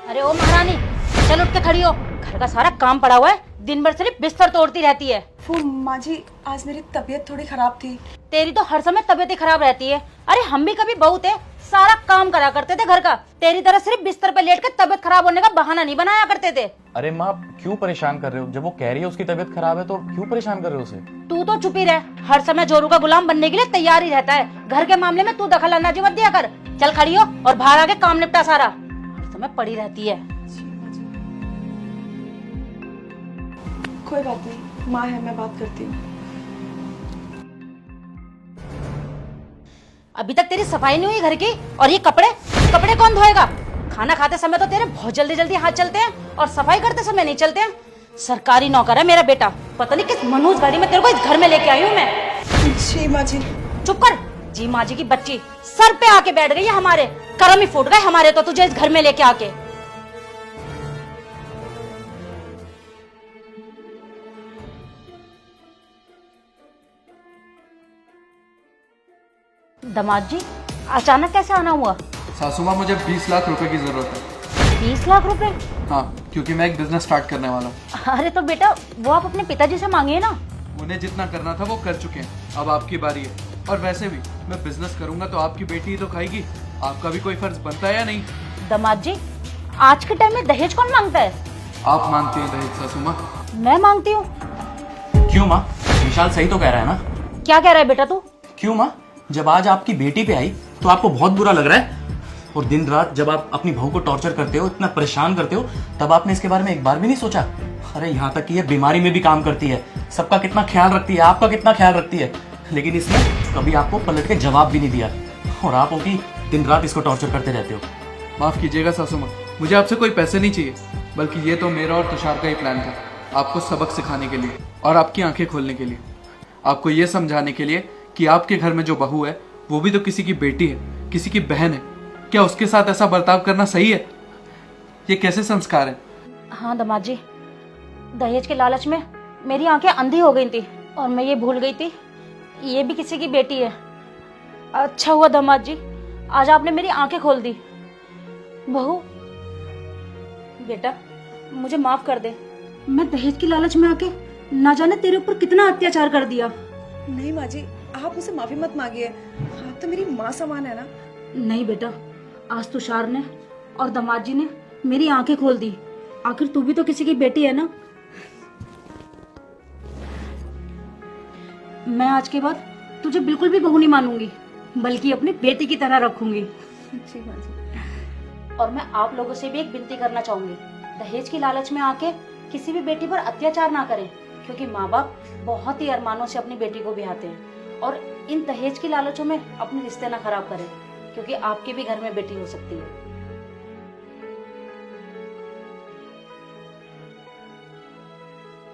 अरे ओ महारानी, चल उठ के खड़ी हो। घर का सारा काम पड़ा हुआ है, दिन भर सिर्फ बिस्तर तोड़ती रहती है। माँ जी, आज मेरी तबीयत थोड़ी खराब थी। तेरी तो हर समय तबीयत ही खराब रहती है। अरे हम भी कभी बहू थे, सारा काम करा करते थे घर का। तेरी तरह सिर्फ बिस्तर पे लेट कर तबीयत खराब होने का बहाना नहीं बनाया करते थे। अरे माँ, क्यों परेशान कर रहे हो? जब वो कह रही है उसकी तबीयत खराब है तो क्यों परेशान कर रहे हो उसे? तू तो चुप ही रह, हर समय जोरू का गुलाम बनने के लिए तैयार ही रहता है। घर के मामले में तू दखल अंदाजी मत दिया कर। चल खड़ी हो और बाहर आके काम निपटा सारा। हर समय पड़ी रहती है। कोई बात नहीं, माँ है, मैं बात करती हूँ। अभी तक तेरी सफाई नहीं हुई घर की, और ये कपड़े कौन धोएगा? खाना खाते समय तो तेरे बहुत जल्दी जल्दी हाथ चलते हैं और सफाई करते समय नहीं चलते हैं। सरकारी नौकर है मेरा बेटा, पता नहीं किस मनहूस गाड़ी में तेरे को इस घर में लेके आई हूँ मैं। जी माँ जी। चुप कर, जी माँ जी की बच्ची सर पे आके बैठ गई है हमारे। करम ही फूट गए हमारे तो तुझे इस घर में लेके आके। दामाद जी, अचानक कैसे आना हुआ? सासू माँ, मुझे 20 लाख रुपए की जरूरत है। 20 लाख रुपए? हाँ, क्योंकि मैं एक बिजनेस स्टार्ट करने वाला हूँ। अरे तो बेटा, वो आप अपने पिताजी से मांगिए ना। उन्हें जितना करना था वो कर चुके हैं, अब आपकी बारी है। और वैसे भी मैं बिजनेस करूंगा तो आपकी बेटी ही तो खाएगी, आपका भी कोई फर्ज बनता है या नहीं? दामाद जी, आज के टाइम में दहेज कौन मांगता है? आप मांगती हैं दहेज सासू माँ? मैं मांगती हूँ। क्यों माँ? विशाल सही तो कह रहा है ना? क्या कह रहा है बेटा तू? क्यों माँ? जब आज आपकी बेटी पे आई तो आपको बहुत बुरा लग रहा है, और दिन रात जब आप अपनी बहू को टॉर्चर करते हो, इतना परेशान करते हो, तब आपने इसके बारे में एक बार भी नहीं सोचा? अरे यहाँ तक कि ये बीमारी में भी काम करती है, सबका कितना ख्याल रखती है, आपका कितना ख्याल रखती है, लेकिन इसने कभी आपको पलट के जवाब भी नहीं दिया, और आप होगी दिन रात इसको टॉर्चर करते रहते हो। माफ कीजिएगा सासू माँ, मुझे आपसे कोई पैसे नहीं चाहिए, बल्कि ये तो मेरा और तुषार का ही प्लान था, आपको सबक सिखाने के लिए और आपकी आंखें खोलने के लिए, आपको ये समझाने के लिए कि आपके घर में जो बहू है वो भी तो किसी की बेटी है, किसी की बहन है। क्या उसके साथ ऐसा बर्ताव करना सही है? ये कैसे संस्कार है? हाँ दामाद जी, दहेज के लालच में मेरी आंखें अंधी हो गई थी और मैं ये भूल गई थी ये भी किसी की बेटी है। अच्छा हुआ दामाद जी, आज आपने मेरी आंखें खोल दी। बहू बेटा, मुझे माफ कर दे। मैं दहेज की लालच में आके ना जाने तेरे ऊपर कितना अत्याचार कर दिया। नहीं माँ जी, आप मुझसे माफी मत मांगिए, आप तो मेरी माँ समान है ना। नहीं बेटा, आज तुषार ने और दामाद जी ने मेरी आंखें खोल दी। आखिर तू भी तो किसी की बेटी है ना। मैं आज के बाद तुझे बिल्कुल भी बहू नहीं मानूंगी, बल्कि अपनी बेटी की तरह रखूंगी। जी माँ जी। और मैं आप लोगों से भी एक विनती करना चाहूंगी, दहेज की लालच में आके किसी भी बेटी पर अत्याचार ना करें, क्योंकि माँ बाप बहुत ही अरमानों से अपनी बेटी को ब्याहते हैं। और इन दहेज की लालचों में अपने रिश्ते ना खराब करें, क्योंकि आपके भी घर में बेटी हो सकती है।